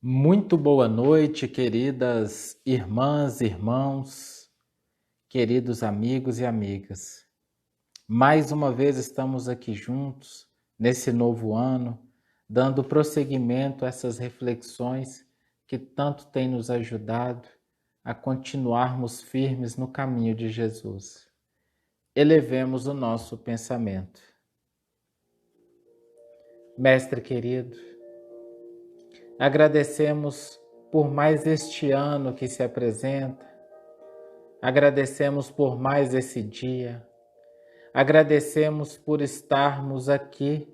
Muito boa noite, queridas irmãs, irmãos, queridos amigos e amigas. Mais uma vez estamos aqui juntos, nesse novo ano, dando prosseguimento a essas reflexões que tanto têm nos ajudado a continuarmos firmes no caminho de Jesus. Elevemos o nosso pensamento. Mestre querido, agradecemos por mais este ano que se apresenta, agradecemos por mais esse dia, agradecemos por estarmos aqui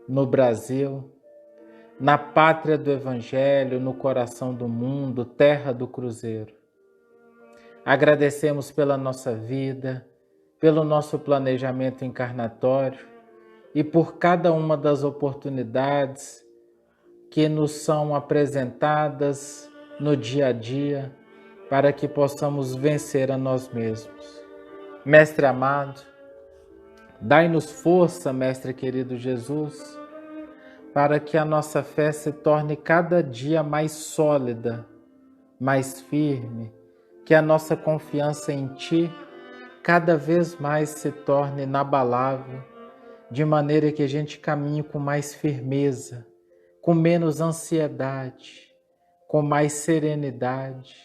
no Brasil, na pátria do Evangelho, no coração do mundo, terra do Cruzeiro. Agradecemos pela nossa vida, pelo nosso planejamento encarnatório e por cada uma das oportunidades que nos são apresentadas no dia a dia para que possamos vencer a nós mesmos. Mestre amado, dai-nos força, Mestre querido Jesus, para que a nossa fé se torne cada dia mais sólida, mais firme, que a nossa confiança em Ti cada vez mais se torne inabalável, de maneira que a gente caminhe com mais firmeza, com menos ansiedade, com mais serenidade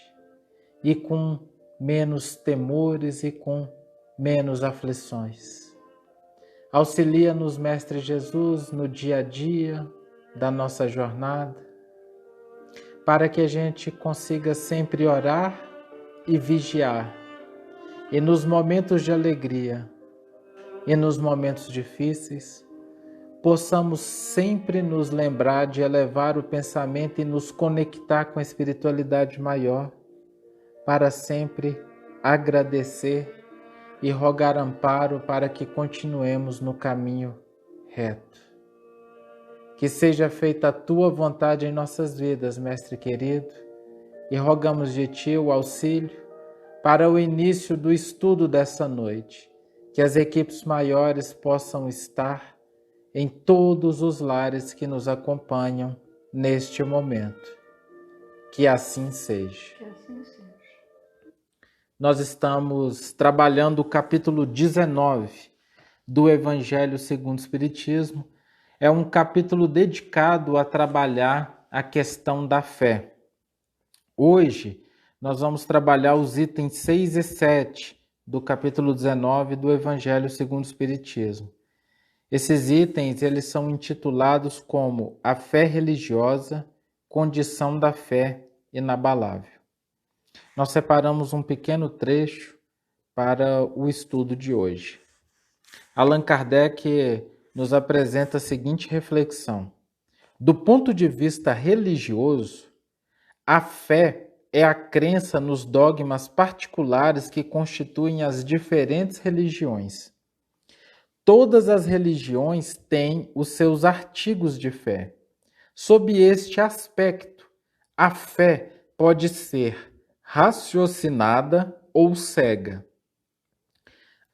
e com menos temores e com menos aflições. Auxilia-nos, Mestre Jesus, no dia a dia da nossa jornada, para que a gente consiga sempre orar e vigiar, e nos momentos de alegria e nos momentos difíceis, possamos sempre nos lembrar de elevar o pensamento e nos conectar com a espiritualidade maior, para sempre agradecer e rogar amparo para que continuemos no caminho reto. Que seja feita a Tua vontade em nossas vidas, Mestre querido, e rogamos de Ti o auxílio para o início do estudo dessa noite, que as equipes maiores possam estar em todos os lares que nos acompanham neste momento. Que assim seja. Que assim seja. Nós estamos trabalhando o capítulo 19 do Evangelho segundo o Espiritismo. É um capítulo dedicado a trabalhar a questão da fé. Hoje, nós vamos trabalhar os itens 6 e 7 do capítulo 19 do Evangelho segundo o Espiritismo. Esses itens eles são intitulados como a fé religiosa, condição da fé inabalável. Nós separamos um pequeno trecho para o estudo de hoje. Allan Kardec nos apresenta a seguinte reflexão. Do ponto de vista religioso, a fé é a crença nos dogmas particulares que constituem as diferentes religiões. Todas as religiões têm os seus artigos de fé. Sob este aspecto, a fé pode ser raciocinada ou cega.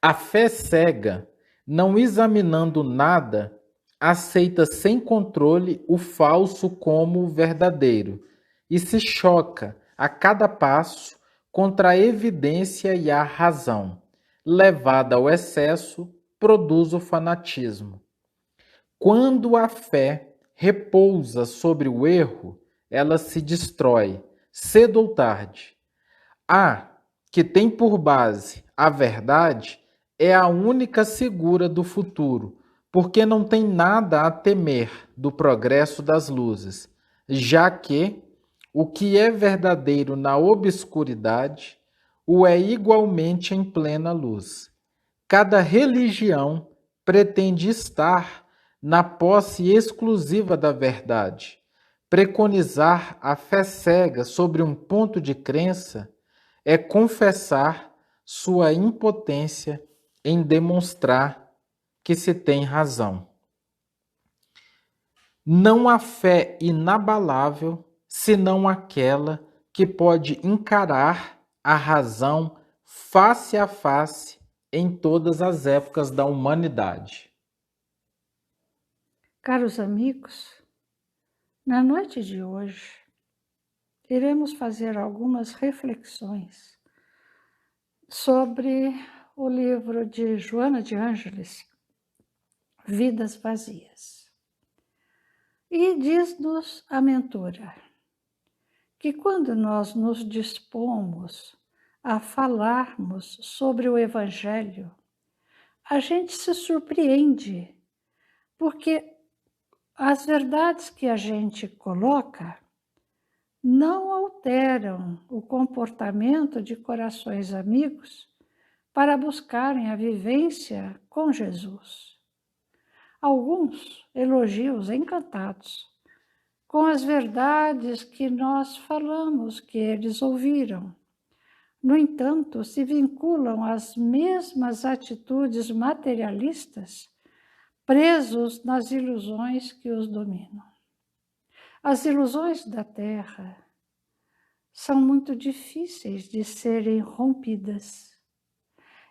A fé cega, não examinando nada, aceita sem controle o falso como o verdadeiro e se choca a cada passo contra a evidência e a razão. Levada ao excesso, produz o fanatismo. Quando a fé repousa sobre o erro, ela se destrói, cedo ou tarde. A que tem por base a verdade é a única segura do futuro, porque não tem nada a temer do progresso das luzes, já que o que é verdadeiro na obscuridade o é igualmente em plena luz. Cada religião pretende estar na posse exclusiva da verdade. Preconizar a fé cega sobre um ponto de crença é confessar sua impotência em demonstrar que se tem razão. Não há fé inabalável senão aquela que pode encarar a razão face a face em todas as épocas da humanidade. Caros amigos, Na noite de hoje, iremos fazer algumas reflexões sobre o livro de Joana de Ângeles, Vidas Vazias. E diz-nos a mentora que quando nós nos dispomos a falarmos sobre o Evangelho, a gente se surpreende, porque as verdades que a gente coloca não alteram o comportamento de corações amigos para buscarem a vivência com Jesus. Alguns elogios encantados com as verdades que nós falamos, que eles ouviram. No entanto, se vinculam às mesmas atitudes materialistas, presos nas ilusões que os dominam. As ilusões da terra são muito difíceis de serem rompidas.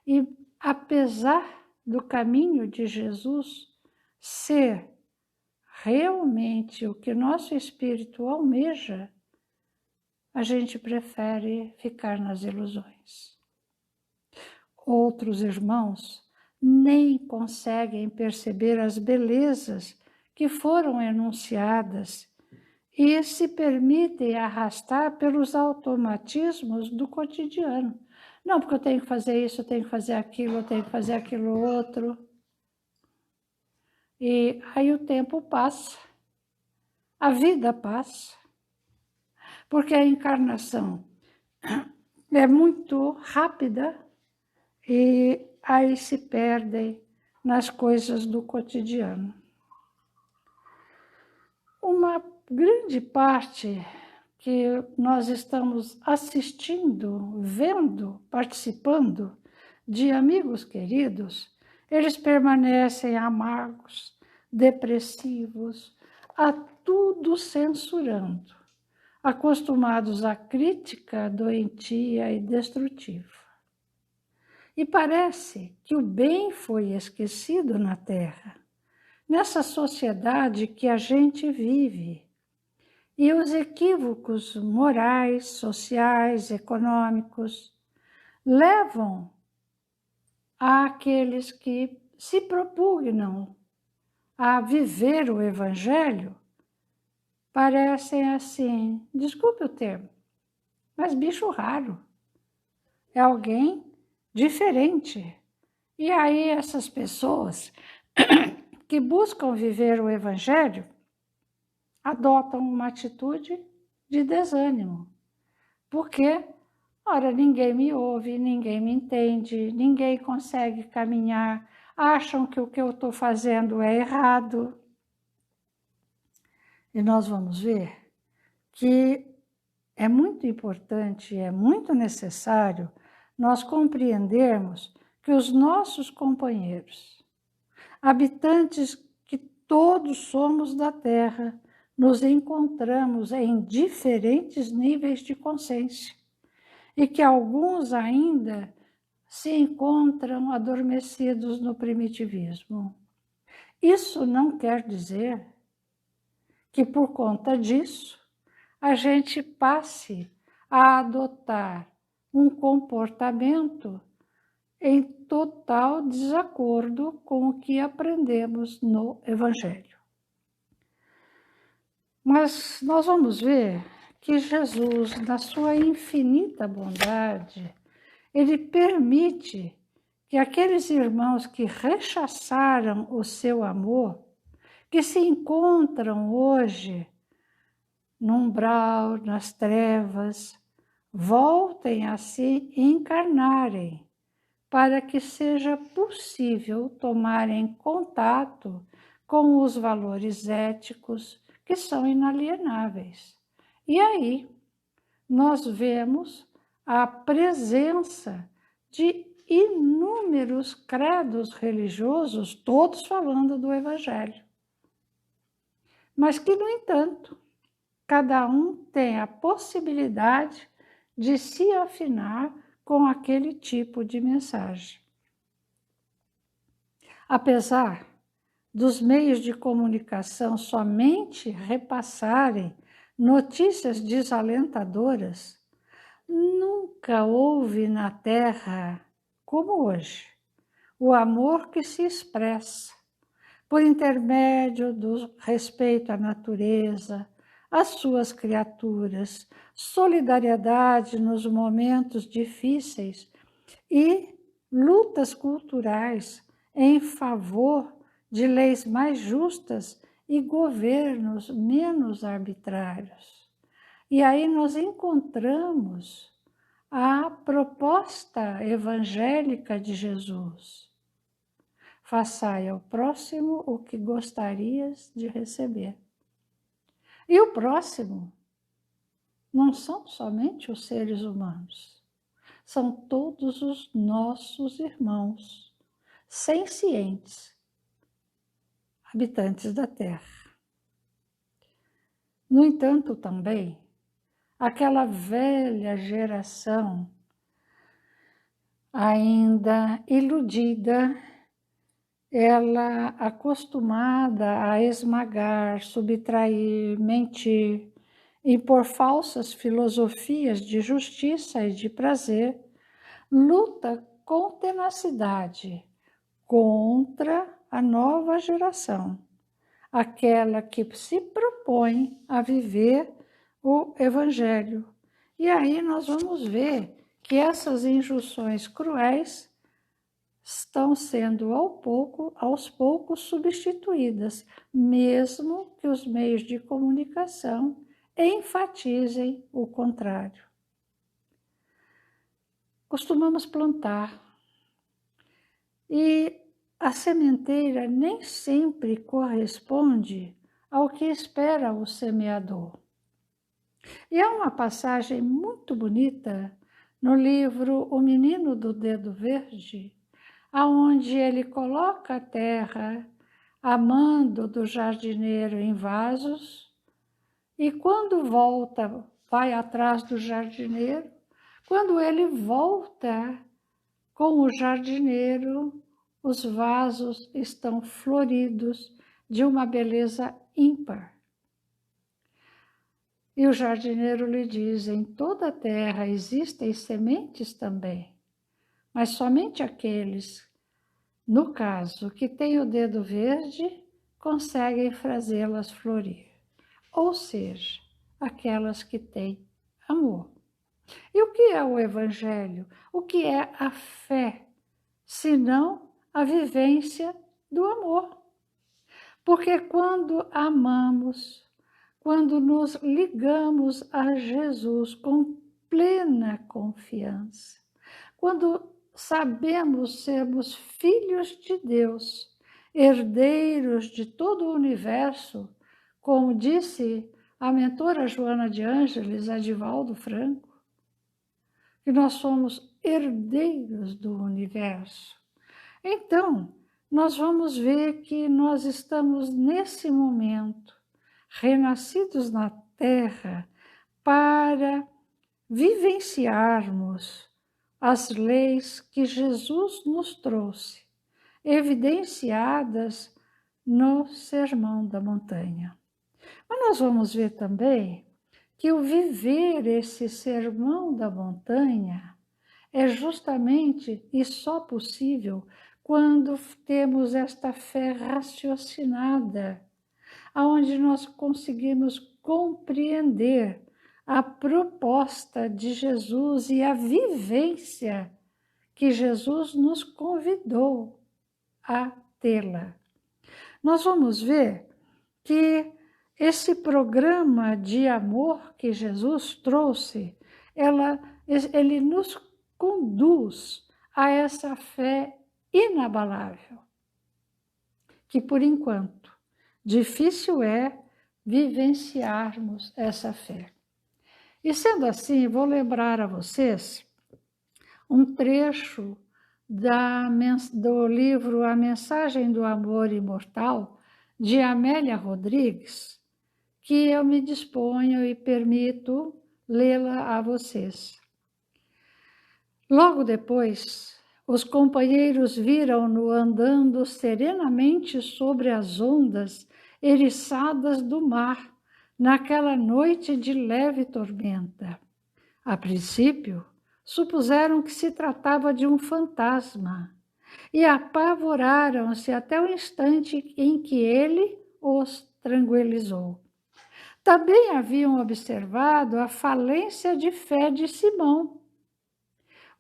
E apesar do caminho de Jesus ser realmente o que nosso espírito almeja, a gente prefere ficar nas ilusões. Outros irmãos nem conseguem perceber as belezas que foram enunciadas e se permitem arrastar pelos automatismos do cotidiano. Não, porque eu tenho que fazer isso, eu tenho que fazer aquilo, eu tenho que fazer aquilo outro. E aí o tempo passa, a vida passa, porque a encarnação é muito rápida e aí se perdem nas coisas do cotidiano. Uma grande parte que nós estamos assistindo, vendo, participando de amigos queridos, eles permanecem amargos, depressivos, a tudo censurando, acostumados à crítica doentia e destrutiva. E parece que o bem foi esquecido na Terra, nessa sociedade que a gente vive. E os equívocos morais, sociais, econômicos levam àqueles que se propugnam a viver o Evangelho, parecem assim, desculpe o termo, mas bicho raro. É alguém diferente. E aí essas pessoas que buscam viver o Evangelho adotam uma atitude de desânimo. Porque, ora, ninguém me ouve, ninguém me entende, ninguém consegue caminhar, acham que o que eu estou fazendo é errado. E nós vamos ver que é muito importante, é muito necessário nós compreendermos que os nossos companheiros, habitantes que todos somos da Terra, nos encontramos em diferentes níveis de consciência e que alguns ainda se encontram adormecidos no primitivismo. Isso não quer dizer que, por conta disso, a gente passe a adotar um comportamento em total desacordo com o que aprendemos no Evangelho. Mas nós vamos ver que Jesus, na sua infinita bondade, ele permite que aqueles irmãos que rechaçaram o seu amor, que se encontram hoje no umbral, nas trevas, voltem a se encarnarem, para que seja possível tomarem contato com os valores éticos que são inalienáveis. E aí nós vemos a presença de inúmeros credos religiosos, todos falando do Evangelho. Mas que, no entanto, cada um tem a possibilidade de se afinar com aquele tipo de mensagem. Apesar dos meios de comunicação somente repassarem notícias desalentadoras, nunca houve na Terra, como hoje, o amor que se expressa por intermédio do respeito à natureza, às suas criaturas, solidariedade nos momentos difíceis e lutas culturais em favor de leis mais justas e governos menos arbitrários. E aí nós encontramos a proposta evangélica de Jesus. Façai ao próximo o que gostarias de receber. E o próximo não são somente os seres humanos, são todos os nossos irmãos, sencientes, habitantes da Terra. No entanto, também, aquela velha geração, ainda iludida, ela acostumada a esmagar, subtrair, mentir, impor falsas filosofias de justiça e de prazer, luta com tenacidade contra a nova geração, aquela que se propõe a viver o Evangelho. E aí nós vamos ver que essas injunções cruéis estão sendo aos poucos substituídas, mesmo que os meios de comunicação enfatizem o contrário. Costumamos plantar e a sementeira nem sempre corresponde ao que espera o semeador. E há uma passagem muito bonita no livro O Menino do Dedo Verde, aonde ele coloca a terra a mando do jardineiro em vasos e quando volta, vai atrás do jardineiro. Quando ele volta com o jardineiro, os vasos estão floridos de uma beleza ímpar. E o jardineiro lhe diz: em toda a terra existem sementes também, mas somente aqueles, no caso, que têm o dedo verde, conseguem fazê-las florir. Ou seja, aquelas que têm amor. E o que é o Evangelho? O que é a fé, senão a vivência do amor? Porque quando amamos, quando nos ligamos a Jesus com plena confiança, quando sabemos sermos filhos de Deus, herdeiros de todo o universo, como disse a mentora Joana de Ângeles, a Divaldo Franco, que nós somos herdeiros do universo. Então, nós vamos ver que nós estamos nesse momento, renascidos na Terra, para vivenciarmos as leis que Jesus nos trouxe, evidenciadas no Sermão da Montanha. Mas nós vamos ver também que o viver esse Sermão da Montanha é justamente e só possível quando temos esta fé raciocinada, onde nós conseguimos compreender a proposta de Jesus e a vivência que Jesus nos convidou a tê-la. Nós vamos ver que esse programa de amor que Jesus trouxe, ele nos conduz a essa fé inabalável, que por enquanto difícil é vivenciarmos essa fé. E sendo assim, vou lembrar a vocês um trecho do livro A Mensagem do Amor Imortal, de Amélia Rodrigues, que eu me disponho e permito lê-la a vocês. Logo depois, Os companheiros viram-no andando serenamente sobre as ondas eriçadas do mar, naquela noite de leve tormenta. A princípio, supuseram que se tratava de um fantasma e apavoraram-se até o instante em que ele os tranquilizou. Também haviam observado a falência de fé de Simão,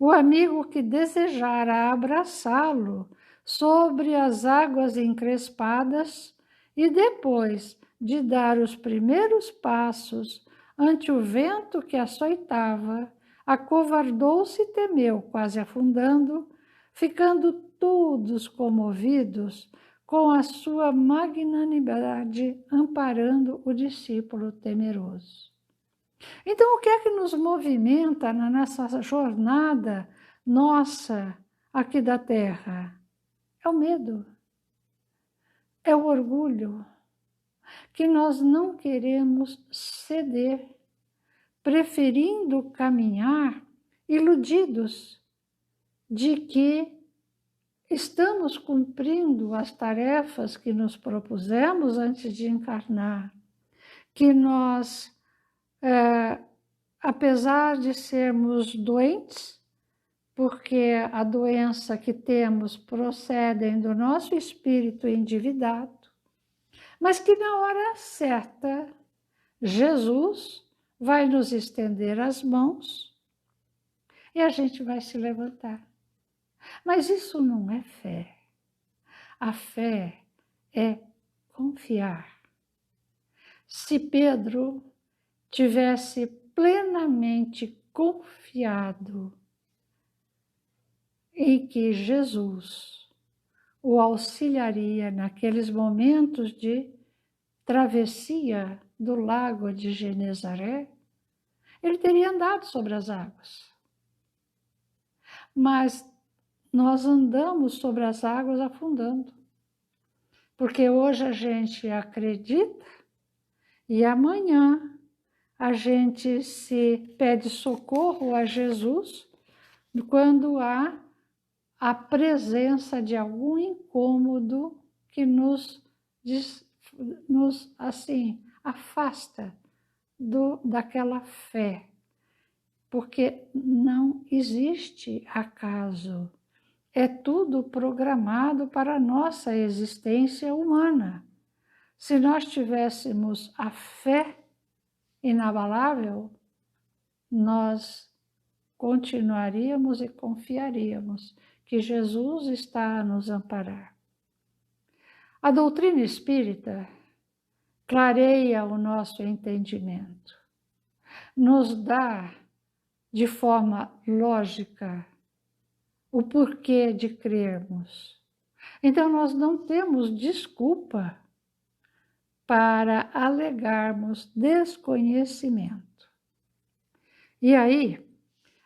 o amigo que desejara abraçá-lo sobre as águas encrespadas e depois de dar os primeiros passos ante o vento que açoitava, acovardou-se e temeu, quase afundando, ficando todos comovidos com a sua magnanimidade, amparando o discípulo temeroso. Então, o que é que nos movimenta na nossa jornada nossa aqui da Terra? É o medo, é o orgulho, que nós não queremos ceder, preferindo caminhar iludidos de que estamos cumprindo as tarefas que nos propusemos antes de encarnar, que nós apesar de sermos doentes, porque a doença que temos procede do nosso espírito endividado, mas que na hora certa, Jesus vai nos estender as mãos e a gente vai se levantar. Mas isso não é fé. A fé é confiar. Se Pedro tivesse plenamente confiado em que Jesus o auxiliaria naqueles momentos de travessia do lago de Genezaré, ele teria andado sobre as águas. Mas nós andamos sobre as águas afundando, porque hoje a gente acredita e amanhã a gente se pede socorro a Jesus quando há a presença de algum incômodo que nos assim, afasta daquela fé. Porque não existe acaso. É tudo programado para a nossa existência humana. Se nós tivéssemos a fé inabalável, nós continuaríamos e confiaríamos que Jesus está a nos amparar. A doutrina espírita clareia o nosso entendimento, nos dá de forma lógica o porquê de crermos. Então, nós não temos desculpa para alegarmos desconhecimento. E aí,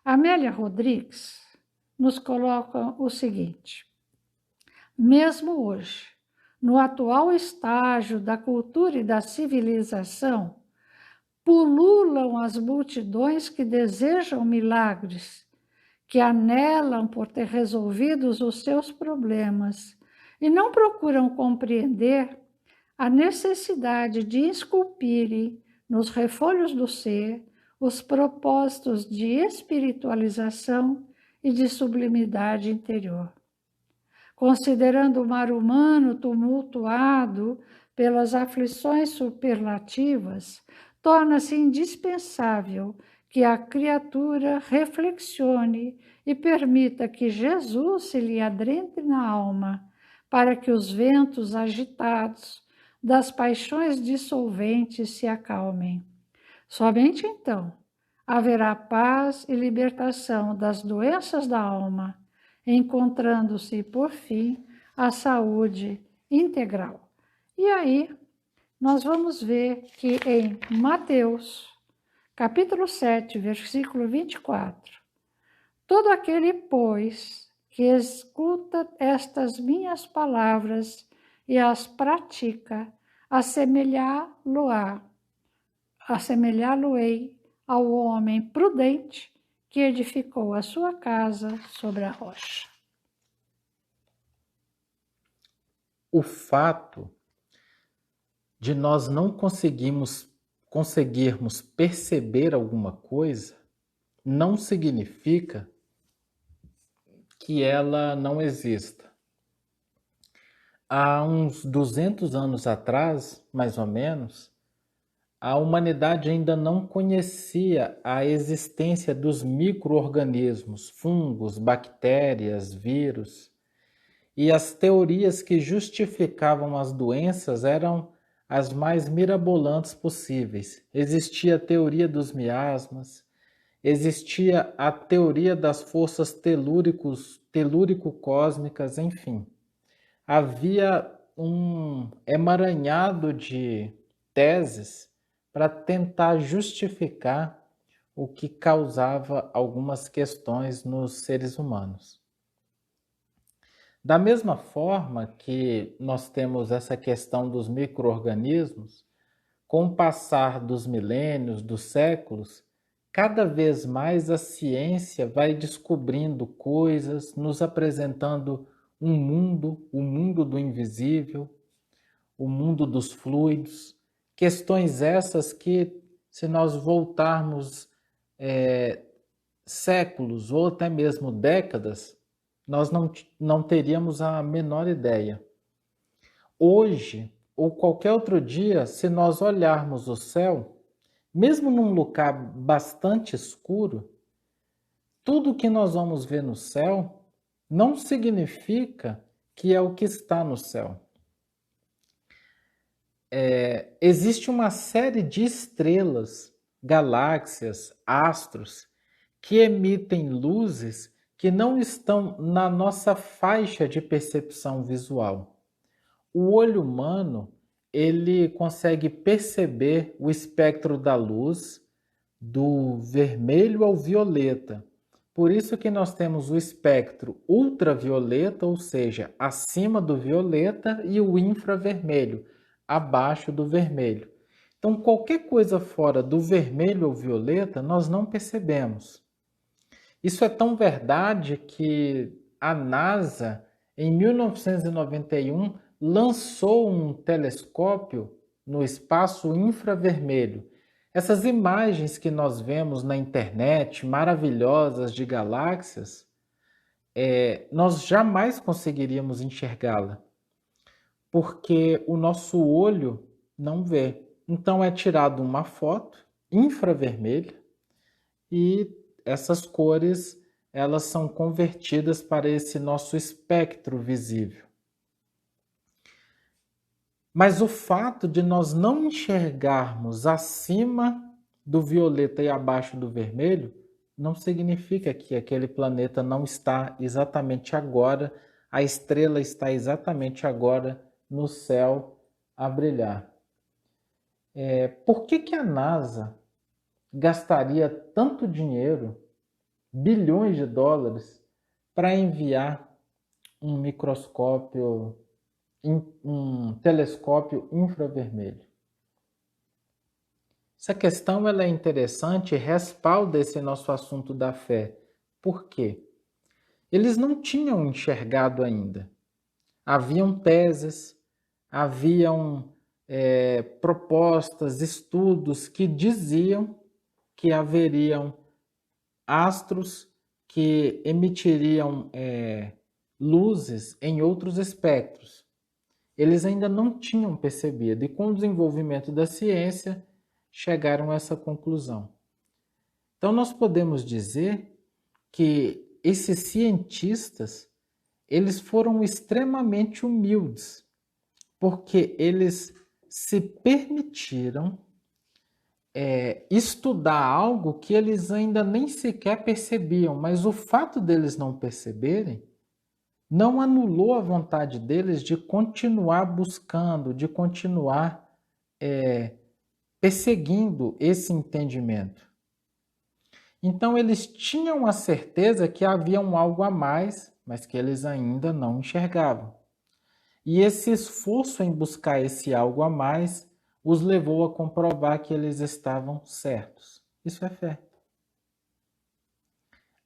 Amélia Rodrigues nos coloca o seguinte: mesmo hoje, no atual estágio da cultura e da civilização, pululam as multidões que desejam milagres, que anelam por ter resolvidos os seus problemas e não procuram compreender a necessidade de esculpirem nos refolhos do ser os propósitos de espiritualização e de sublimidade interior. Considerando o mar humano tumultuado pelas aflições superlativas, torna-se indispensável que a criatura reflexione e permita que Jesus se lhe adentre na alma, para que os ventos agitados das paixões dissolventes se acalmem. Somente então haverá paz e libertação das doenças da alma, encontrando-se, por fim, a saúde integral. E aí, nós vamos ver que em Mateus, capítulo 7, versículo 24, todo aquele, pois, que escuta estas minhas palavras e as pratica, assemelhá-lo-ei ao homem prudente que edificou a sua casa sobre a rocha. o fato de nós não conseguirmos perceber alguma coisa não significa que ela não exista. Há uns 200 anos atrás, mais ou menos, a humanidade ainda não conhecia a existência dos micro-organismos, fungos, bactérias, vírus, e as teorias que justificavam as doenças eram as mais mirabolantes possíveis. Existia a teoria dos miasmas, existia a teoria das forças telúrico-cósmicas, enfim. Havia um emaranhado de teses para tentar justificar o que causava algumas questões nos seres humanos. Da mesma forma que nós temos essa questão dos micro-organismos, com o passar dos milênios, dos séculos, cada vez mais a ciência vai descobrindo coisas, nos apresentando um mundo, o mundo do invisível, o mundo dos fluidos, questões essas que, se nós voltarmos séculos ou até mesmo décadas, nós não teríamos a menor ideia. Hoje, ou qualquer outro dia, se nós olharmos o céu, mesmo num lugar bastante escuro, tudo que nós vamos ver no céu não significa que é o que está no céu. Existe uma série de estrelas, galáxias, astros, que emitem luzes que não estão na nossa faixa de percepção visual. O olho humano, ele consegue perceber o espectro da luz do vermelho ao violeta. Por isso que nós temos o espectro ultravioleta, ou seja, acima do violeta, e o infravermelho, abaixo do vermelho. Então, qualquer coisa fora do vermelho ou violeta, nós não percebemos. Isso é tão verdade que a NASA, em 1991, lançou um telescópio no espaço infravermelho. Essas imagens que nós vemos na internet, maravilhosas de galáxias, nós jamais conseguiríamos enxergá-la, porque o nosso olho não vê. Então é tirado uma foto infravermelha e essas cores, elas são convertidas para esse nosso espectro visível. Mas o fato de nós não enxergarmos acima do violeta e abaixo do vermelho não significa que aquele planeta não está exatamente agora, a estrela está exatamente agora no céu a brilhar. Por que a NASA gastaria tanto dinheiro, bilhões de dólares, para enviar um microscópio, um telescópio infravermelho? Essa questão ela é interessante e respalda esse nosso assunto da fé. Por quê? Eles não tinham enxergado ainda. Haviam teses, haviam propostas, estudos que diziam que haveriam astros que emitiriam luzes em outros espectros. Eles ainda não tinham percebido, e com o desenvolvimento da ciência, chegaram a essa conclusão. Então, nós podemos dizer que esses cientistas, eles foram extremamente humildes, porque eles se permitiram estudar algo que eles ainda nem sequer percebiam, mas o fato deles não perceberem não anulou a vontade deles de continuar buscando, de continuar perseguindo esse entendimento. Então eles tinham a certeza que havia algo a mais, mas que eles ainda não enxergavam. E esse esforço em buscar esse algo a mais os levou a comprovar que eles estavam certos. Isso é fé.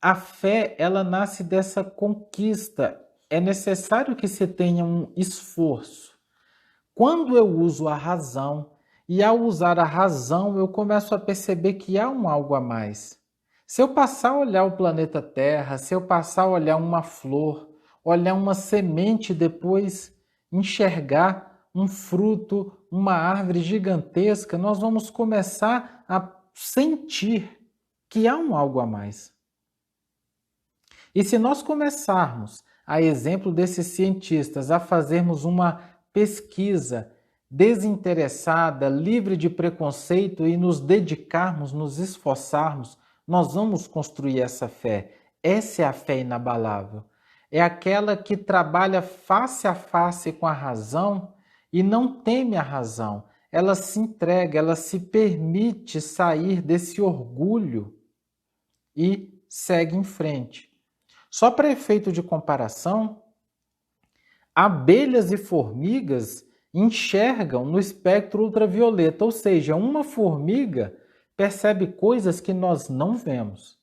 A fé, ela nasce dessa conquista é necessário que se tenha um esforço. Quando eu uso a razão, e ao usar a razão, eu começo a perceber que há um algo a mais. Se eu passar a olhar o planeta Terra, se eu passar a olhar uma flor, olhar uma semente, depois enxergar um fruto, uma árvore gigantesca, nós vamos começar a sentir que há um algo a mais. E se nós começarmos, a exemplo desses cientistas, a fazermos uma pesquisa desinteressada, livre de preconceito e nos dedicarmos, nos esforçarmos, nós vamos construir essa fé. Essa é a fé inabalável. É aquela que trabalha face a face com a razão e não teme a razão. Ela se entrega, ela se permite sair desse orgulho e segue em frente. Só para efeito de comparação, abelhas e formigas enxergam no espectro ultravioleta, ou seja, uma formiga percebe coisas que nós não vemos.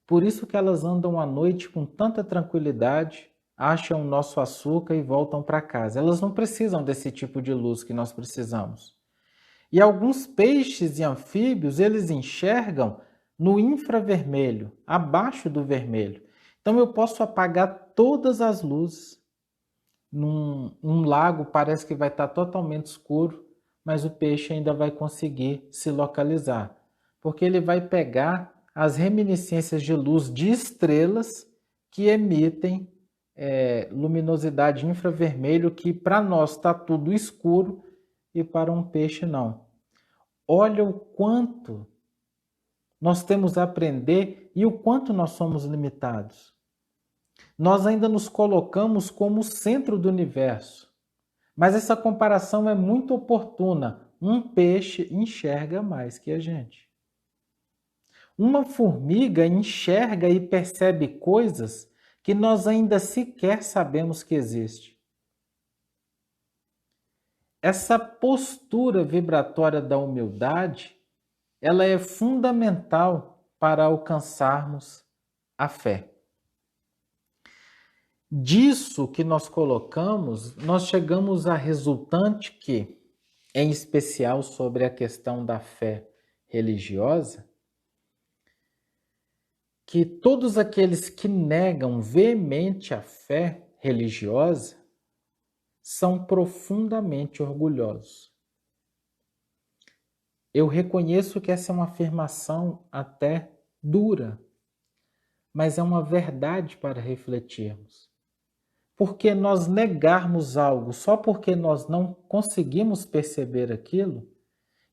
Por isso que elas andam à noite com tanta tranquilidade, acham o nosso açúcar e voltam para casa. Elas não precisam desse tipo de luz que nós precisamos. E alguns peixes e anfíbios, eles enxergam no infravermelho, abaixo do vermelho. Então eu posso apagar todas as luzes. Um lago parece que vai estar totalmente escuro, mas o peixe ainda vai conseguir se localizar, porque ele vai pegar as reminiscências de luz de estrelas que emitem luminosidade infravermelho, que para nós está tudo escuro e para um peixe não. Olha o quanto nós temos a aprender e o quanto nós somos limitados. Nós ainda nos colocamos como o centro do universo. Mas essa comparação é muito oportuna. Um peixe enxerga mais que a gente. Uma formiga enxerga e percebe coisas que nós ainda sequer sabemos que existem. Essa postura vibratória da humildade, ela é fundamental para alcançarmos a fé. Disso que nós colocamos, nós chegamos à resultante que, em especial sobre a questão da fé religiosa, que todos aqueles que negam veemente a fé religiosa são profundamente orgulhosos. Eu reconheço que essa é uma afirmação até dura, mas é uma verdade para refletirmos. Porque nós negarmos algo só porque nós não conseguimos perceber aquilo,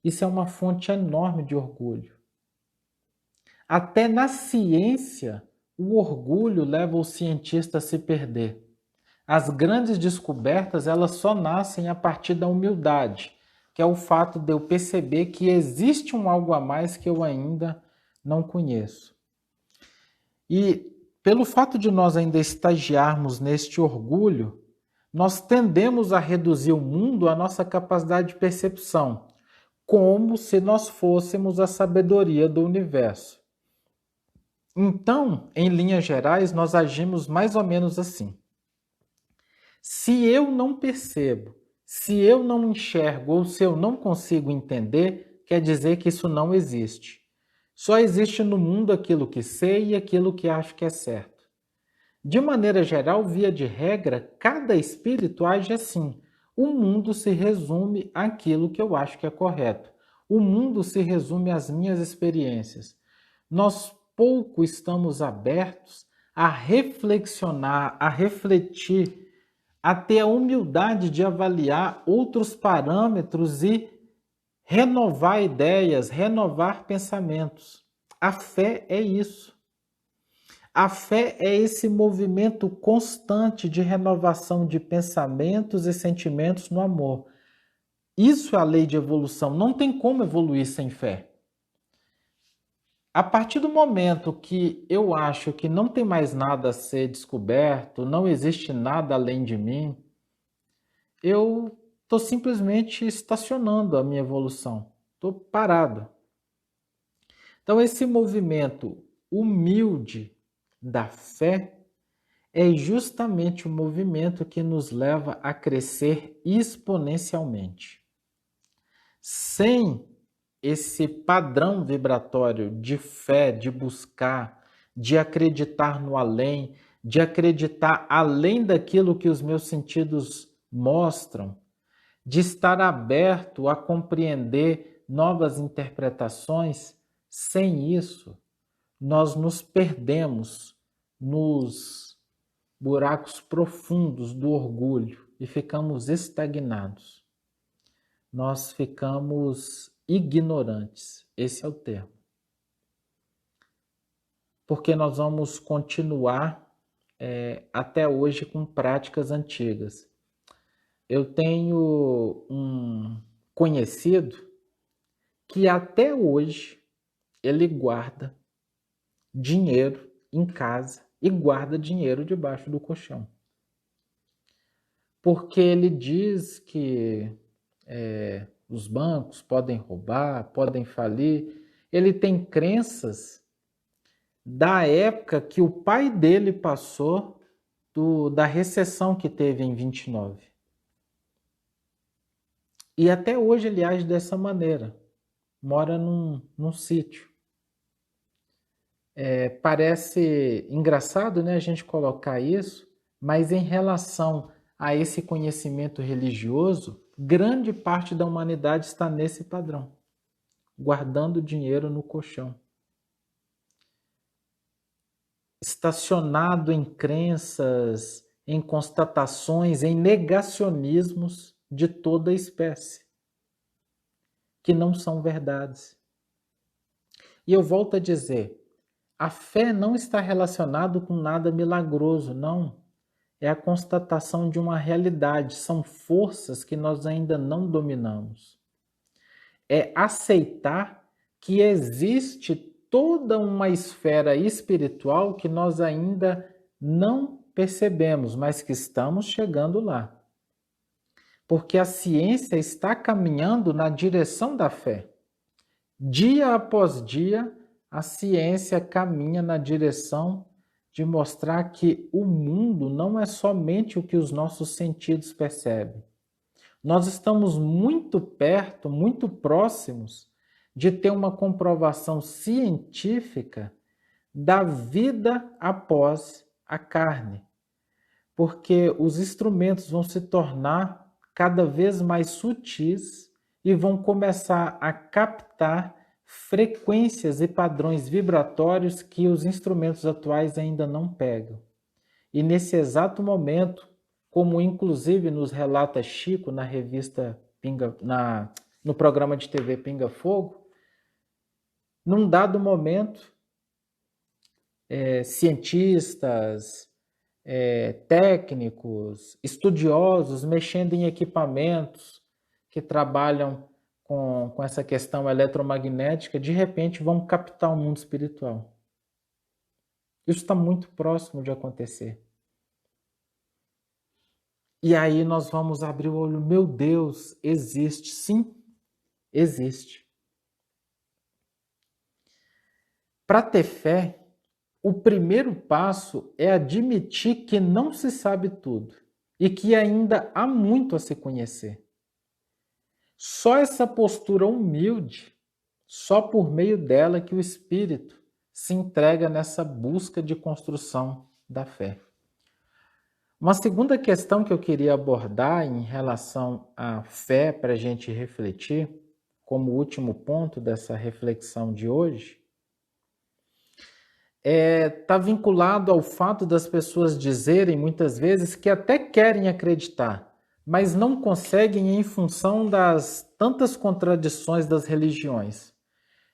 isso é uma fonte enorme de orgulho. Até na ciência, o orgulho leva o cientista a se perder. As grandes descobertas, elas só nascem a partir da humildade, que é o fato de eu perceber que existe um algo a mais que eu ainda não conheço. E pelo fato de nós ainda estagiarmos neste orgulho, nós tendemos a reduzir o mundo à nossa capacidade de percepção, como se nós fôssemos a sabedoria do universo. Então, em linhas gerais, nós agimos mais ou menos assim. Se eu não percebo, se eu não enxergo ou se eu não consigo entender, quer dizer que isso não existe. Só existe no mundo aquilo que sei e aquilo que acho que é certo. De maneira geral, via de regra, cada espírito age assim. O mundo se resume àquilo que eu acho que é correto. O mundo se resume às minhas experiências. Nós pouco estamos abertos a reflexionar, a refletir, a ter a humildade de avaliar outros parâmetros e renovar ideias, renovar pensamentos. A fé é isso. A fé é esse movimento constante de renovação de pensamentos e sentimentos no amor. Isso é a lei de evolução. Não tem como evoluir sem fé. A partir do momento que eu acho que não tem mais nada a ser descoberto, não existe nada além de mim, eu estou simplesmente estacionando a minha evolução. Estou parado. Então, esse movimento humilde da fé é justamente o movimento que nos leva a crescer exponencialmente. Sem esse padrão vibratório de fé, de buscar, de acreditar no além, de acreditar além daquilo que os meus sentidos mostram, de estar aberto a compreender novas interpretações, sem isso, nós nos perdemos nos buracos profundos do orgulho e ficamos estagnados. Nós ficamos ignorantes, esse é o termo. Porque nós vamos continuar até hoje com práticas antigas. Eu tenho um conhecido que até hoje ele guarda dinheiro em casa e guarda dinheiro debaixo do colchão. Porque ele diz que os bancos podem roubar, podem falir. Ele tem crenças da época que o pai dele passou da recessão que teve em 29. E até hoje ele age dessa maneira. Mora num sítio. Parece engraçado, né, a gente colocar isso, mas em relação a esse conhecimento religioso, grande parte da humanidade está nesse padrão, guardando dinheiro no colchão. Estacionado em crenças, em constatações, em negacionismos de toda espécie, que não são verdades. E eu volto a dizer, a fé não está relacionada com nada milagroso, não. É a constatação de uma realidade, são forças que nós ainda não dominamos. É aceitar que existe toda uma esfera espiritual que nós ainda não percebemos, mas que estamos chegando lá. Porque a ciência está caminhando na direção da fé. Dia após dia, a ciência caminha na direção de mostrar que o mundo não é somente o que os nossos sentidos percebem. Nós estamos muito perto, muito próximos de ter uma comprovação científica da vida após a carne, porque os instrumentos vão se tornar cada vez mais sutis e vão começar a captar frequências e padrões vibratórios que os instrumentos atuais ainda não pegam. E nesse exato momento, como inclusive nos relata Chico na revista no programa de TV Pinga Fogo, num dado momento, cientistas, técnicos, estudiosos, mexendo em equipamentos que trabalham com essa questão eletromagnética, de repente vão captar o mundo espiritual. Isso está muito próximo de acontecer. E aí nós vamos abrir o olho, meu Deus, existe, sim, existe. Para ter fé, o primeiro passo é admitir que não se sabe tudo e que ainda há muito a se conhecer. Só essa postura humilde, só por meio dela que o espírito se entrega nessa busca de construção da fé. Uma segunda questão que eu queria abordar em relação à fé, para a gente refletir, como último ponto dessa reflexão de hoje, está vinculado ao fato das pessoas dizerem muitas vezes que até querem acreditar, mas não conseguem em função das tantas contradições das religiões.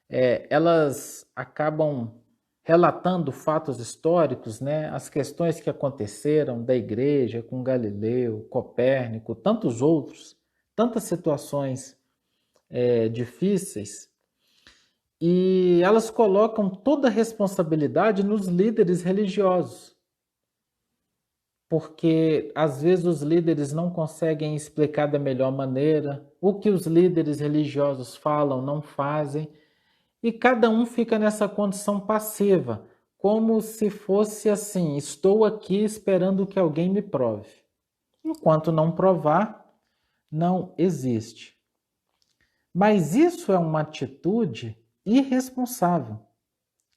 Elas acabam relatando fatos históricos, né? As questões que aconteceram da igreja com Galileu, Copérnico, tantos outros, tantas situações difíceis, e elas colocam toda a responsabilidade nos líderes religiosos, porque às vezes os líderes não conseguem explicar da melhor maneira, o que os líderes religiosos falam, não fazem, e cada um fica nessa condição passiva, como se fosse assim: estou aqui esperando que alguém me prove. Enquanto não provar, não existe. Mas isso é uma atitude irresponsável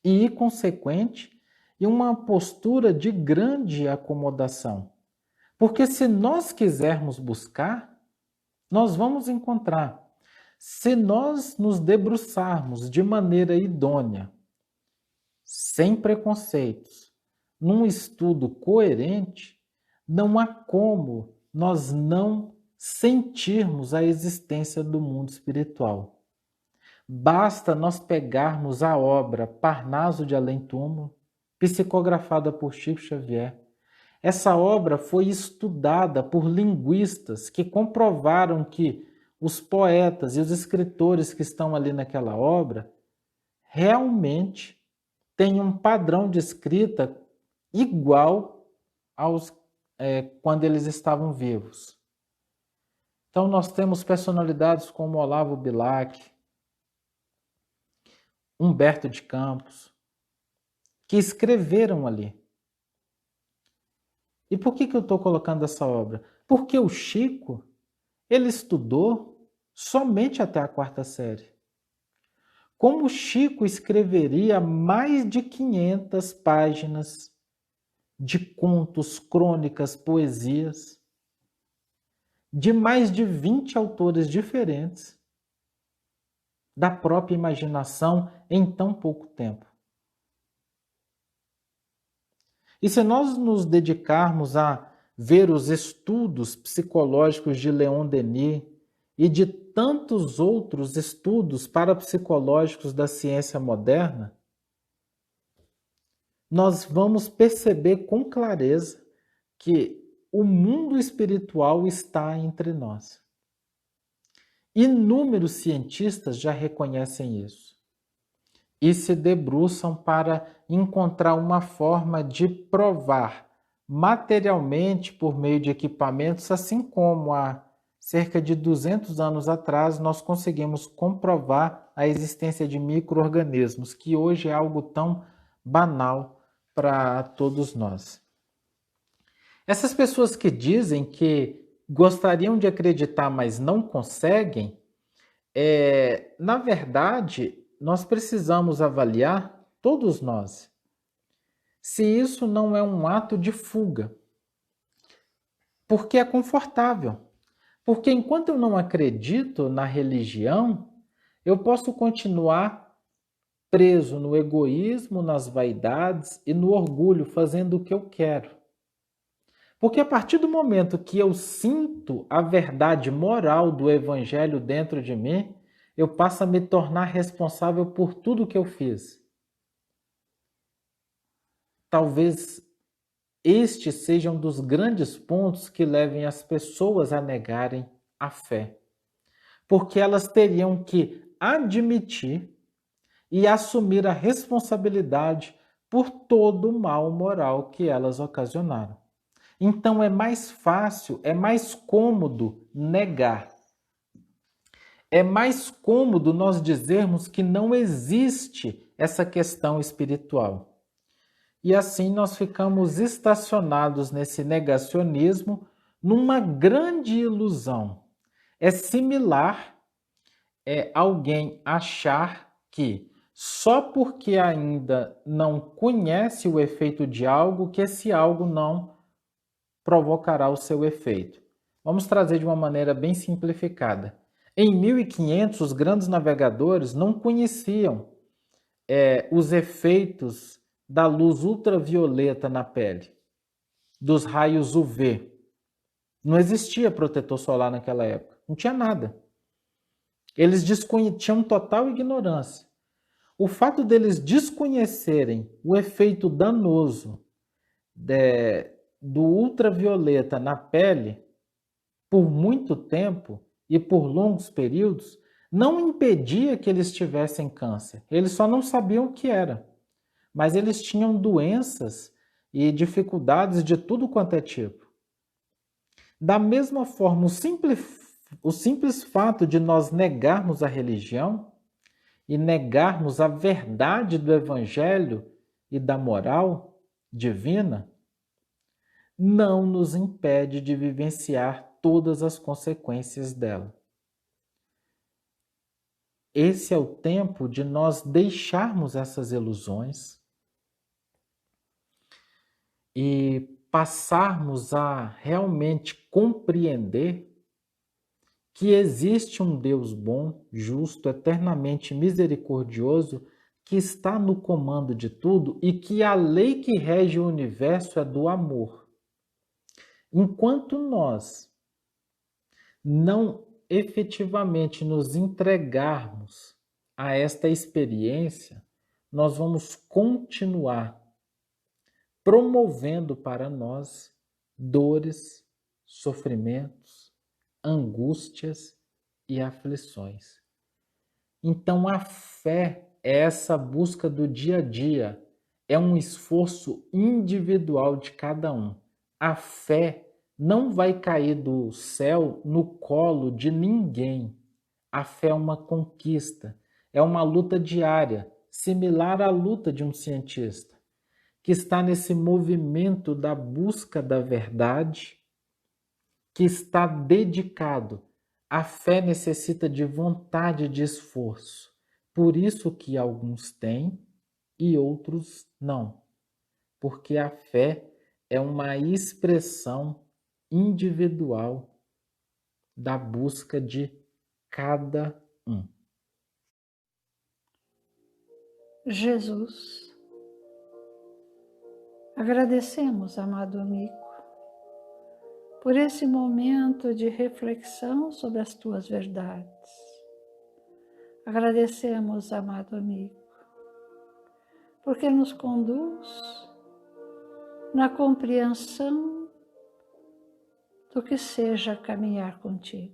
e inconsequente e uma postura de grande acomodação. Porque se nós quisermos buscar, nós vamos encontrar. Se nós nos debruçarmos de maneira idônea, sem preconceitos, num estudo coerente, não há como nós não sentirmos a existência do mundo espiritual. Basta nós pegarmos a obra Parnaso de Além-Túmulo, psicografada por Chico Xavier. Essa obra foi estudada por linguistas que comprovaram que os poetas e os escritores que estão ali naquela obra realmente têm um padrão de escrita igual aos quando eles estavam vivos. Então nós temos personalidades como Olavo Bilac, Humberto de Campos, que escreveram ali. E por que eu estou colocando essa obra? Porque o Chico, ele estudou somente até a 4ª série. Como o Chico escreveria mais de 500 páginas de contos, crônicas, poesias, de mais de 20 autores diferentes, da própria imaginação em tão pouco tempo. E se nós nos dedicarmos a ver os estudos psicológicos de Leon Denis e de tantos outros estudos parapsicológicos da ciência moderna, nós vamos perceber com clareza que o mundo espiritual está entre nós. Inúmeros cientistas já reconhecem isso e se debruçam para encontrar uma forma de provar materialmente por meio de equipamentos, assim como há cerca de 200 anos atrás nós conseguimos comprovar a existência de micro-organismos, que hoje é algo tão banal para todos nós. Essas pessoas que dizem que gostariam de acreditar, mas não conseguem, na verdade, nós precisamos avaliar, todos nós, se isso não é um ato de fuga. Porque é confortável. Porque enquanto eu não acredito na religião, eu posso continuar preso no egoísmo, nas vaidades e no orgulho, fazendo o que eu quero. Porque a partir do momento que eu sinto a verdade moral do Evangelho dentro de mim, eu passo a me tornar responsável por tudo que eu fiz. Talvez este seja um dos grandes pontos que levem as pessoas a negarem a fé. Porque elas teriam que admitir e assumir a responsabilidade por todo o mal moral que elas ocasionaram. Então é mais fácil, é mais cômodo negar. É mais cômodo nós dizermos que não existe essa questão espiritual. E assim nós ficamos estacionados nesse negacionismo, numa grande ilusão. É similar alguém achar que só porque ainda não conhece o efeito de algo, que esse algo não provocará o seu efeito. Vamos trazer de uma maneira bem simplificada. Em 1500, os grandes navegadores não conheciam os efeitos da luz ultravioleta na pele, dos raios UV. Não existia protetor solar naquela época, não tinha nada. Eles tinham total ignorância. O fato deles desconhecerem o efeito danoso do ultravioleta na pele por muito tempo e por longos períodos não impedia que eles tivessem câncer. Eles só não sabiam o que era. Mas eles tinham doenças e dificuldades de tudo quanto é tipo. Da mesma forma, o simples fato de nós negarmos a religião e negarmos a verdade do Evangelho e da moral divina não nos impede de vivenciar todas as consequências dela. Esse é o tempo de nós deixarmos essas ilusões e passarmos a realmente compreender que existe um Deus bom, justo, eternamente misericordioso, que está no comando de tudo e que a lei que rege o universo é do amor. Enquanto nós não efetivamente nos entregarmos a esta experiência, nós vamos continuar promovendo para nós dores, sofrimentos, angústias e aflições. Então, a fé é essa busca do dia a dia, é um esforço individual de cada um. A fé não vai cair do céu no colo de ninguém. A fé é uma conquista, é uma luta diária, similar à luta de um cientista, que está nesse movimento da busca da verdade, que está dedicado. A fé necessita de vontade e de esforço. Por isso que alguns têm e outros não. Porque a fé é uma expressão individual da busca de cada um. Jesus, agradecemos, amado amigo, por esse momento de reflexão sobre as tuas verdades. Agradecemos, amado amigo, porque nos conduz na compreensão do que seja caminhar contigo.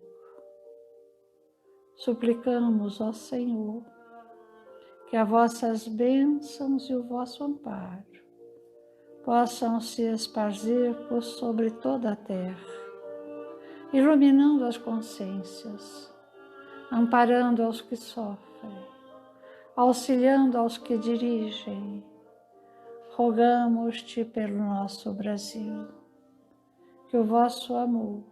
Suplicamos, ó Senhor, que as vossas bênçãos e o vosso amparo possam se espargir por sobre toda a terra, iluminando as consciências, amparando aos que sofrem, auxiliando aos que dirigem. Rogamos-te pelo nosso Brasil, que o vosso amor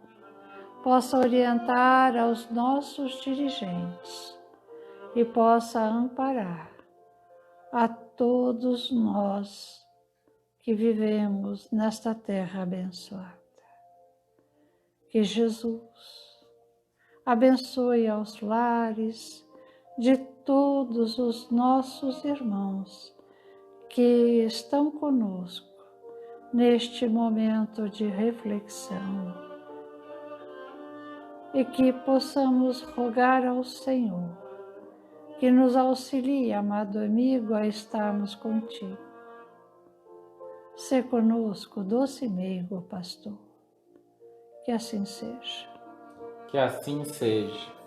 possa orientar aos nossos dirigentes e possa amparar a todos nós que vivemos nesta terra abençoada. Que Jesus abençoe aos lares de todos os nossos irmãos que estão conosco neste momento de reflexão e que possamos rogar ao Senhor que nos auxilie, amado amigo, a estarmos contigo. Sê conosco, doce meigo, pastor. Que assim seja. Que assim seja.